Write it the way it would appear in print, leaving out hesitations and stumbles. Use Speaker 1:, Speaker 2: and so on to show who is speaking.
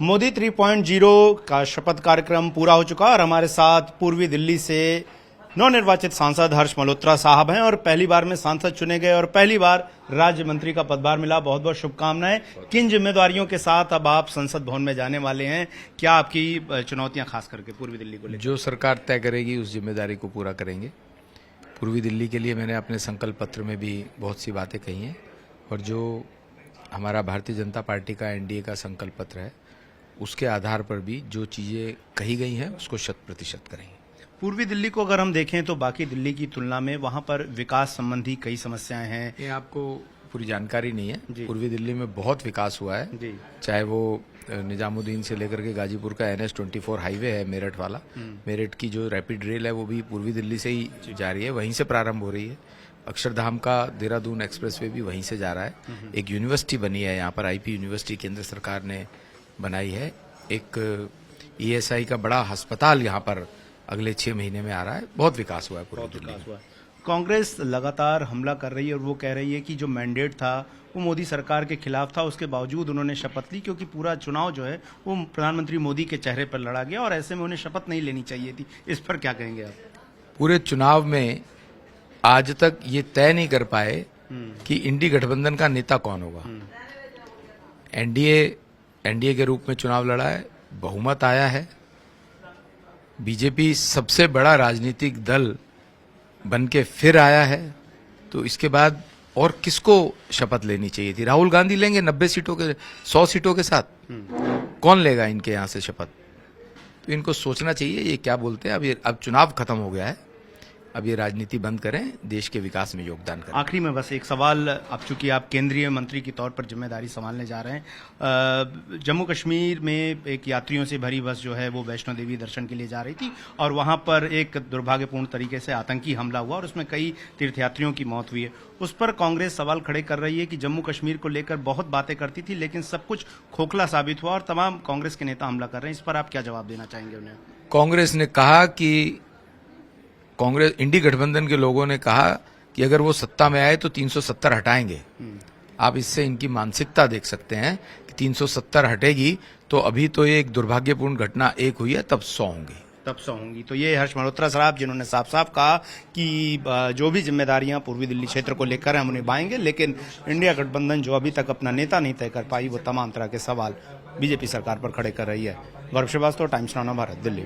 Speaker 1: मोदी 3.0 का शपथ कार्यक्रम पूरा हो चुका और हमारे साथ पूर्वी दिल्ली से नवनिर्वाचित सांसद हर्ष मल्होत्रा साहब हैं और पहली बार में सांसद चुने गए और पहली बार राज्य मंत्री का पदभार मिला। बहुत बहुत शुभकामनाएं। किन जिम्मेदारियों के साथ अब आप संसद भवन में जाने वाले हैं? क्या आपकी चुनौतियां खास करके पूर्वी दिल्ली को लेकर?
Speaker 2: जो सरकार तय करेगी उस जिम्मेदारी को पूरा करेंगे। पूर्वी दिल्ली के लिए मैंने अपने संकल्प पत्र में भी बहुत सी बातें कही हैं और जो हमारा भारतीय जनता पार्टी का एनडीए का संकल्प पत्र है उसके आधार पर भी जो चीजें कही गई हैं उसको 100% करेंगे।
Speaker 1: पूर्वी दिल्ली को अगर हम देखें तो बाकी दिल्ली की तुलना में वहां पर विकास संबंधी कई समस्याएं हैं।
Speaker 2: ये आपको पूरी जानकारी नहीं है। पूर्वी दिल्ली में बहुत विकास हुआ है
Speaker 1: जी।
Speaker 2: चाहे वो निजामुद्दीन से लेकर के गाजीपुर का NH-24 हाईवे है मेरठ वाला। मेरठ की जो रैपिड रेल है वो भी पूर्वी दिल्ली से ही जा रही है, वहीं से प्रारंभ हो रही है। अक्षरधाम का देहरादून एक्सप्रेसवे भी वहीं से जा रहा है। एक यूनिवर्सिटी बनी है यहाँ पर, IP यूनिवर्सिटी केंद्र सरकार ने बनाई है। एक ESI का बड़ा अस्पताल यहाँ पर अगले 6 महीने में आ रहा है। बहुत विकास हुआ है पूरी दिल्ली में।
Speaker 1: कांग्रेस लगातार हमला कर रही है और वो कह रही है कि जो मैंडेट था वो मोदी सरकार के खिलाफ था, उसके बावजूद उन्होंने शपथ ली क्योंकि पूरा चुनाव जो है वो प्रधानमंत्री मोदी के चेहरे पर लड़ा गया और ऐसे में उन्हें शपथ नहीं लेनी चाहिए थी। इस पर क्या कहेंगे आप?
Speaker 2: पूरे चुनाव में आज तक ये तय नहीं कर पाए कि इंडी गठबंधन का नेता कौन होगा। एनडीए के रूप में चुनाव लड़ा है, बहुमत आया है। बीजेपी सबसे बड़ा राजनीतिक दल बन के फिर आया है, तो इसके बाद और किसको शपथ लेनी चाहिए थी? राहुल गांधी लेंगे 90 सीटों के 100 सीटों के साथ। कौन लेगा इनके यहां से शपथ? तो इनको सोचना चाहिए ये क्या बोलते हैं। अब चुनाव खत्म हो गया है, अब ये राजनीति बंद करें, देश के विकास में योगदान करें।
Speaker 1: आखिरी में बस एक सवाल, अब चूंकि आप केंद्रीय मंत्री के तौर पर जिम्मेदारी संभालने जा रहे हैं, जम्मू कश्मीर में एक यात्रियों से भरी बस जो है वो वैष्णो देवी दर्शन के लिए जा रही थी और वहां पर एक दुर्भाग्यपूर्ण तरीके से आतंकी हमला हुआ और उसमें कई तीर्थयात्रियों की मौत हुई है। उस पर कांग्रेस सवाल खड़े कर रही है कि जम्मू कश्मीर को लेकर बहुत बातें करती थी लेकिन सब कुछ खोखला साबित हुआ और तमाम कांग्रेस के नेता हमला कर रहे हैं। इस पर आप क्या जवाब देना चाहेंगे उन्हें?
Speaker 2: कांग्रेस ने कहा कि इंडी गठबंधन के लोगों ने कहा कि अगर वो सत्ता में आए तो 370 हटाएंगे। आप इससे इनकी मानसिकता देख सकते हैं कि 370 हटेगी तो अभी तो ये एक दुर्भाग्यपूर्ण घटना एक हुई है, तब 100 होंगी।
Speaker 1: तो ये हर्ष मल्होत्रा साहब जिन्होंने साफ साफ कहा कि जो भी जिम्मेदारियां पूर्वी दिल्ली क्षेत्र को लेकर हम निभाएंगे, लेकिन इंडिया गठबंधन जो अभी तक अपना नेता नहीं तय कर पाई वो तमाम तरह के सवाल बीजेपी सरकार पर खड़े कर रही है। गौरव श्रीवास्तव, टाइम्स नाउ भारत, दिल्ली।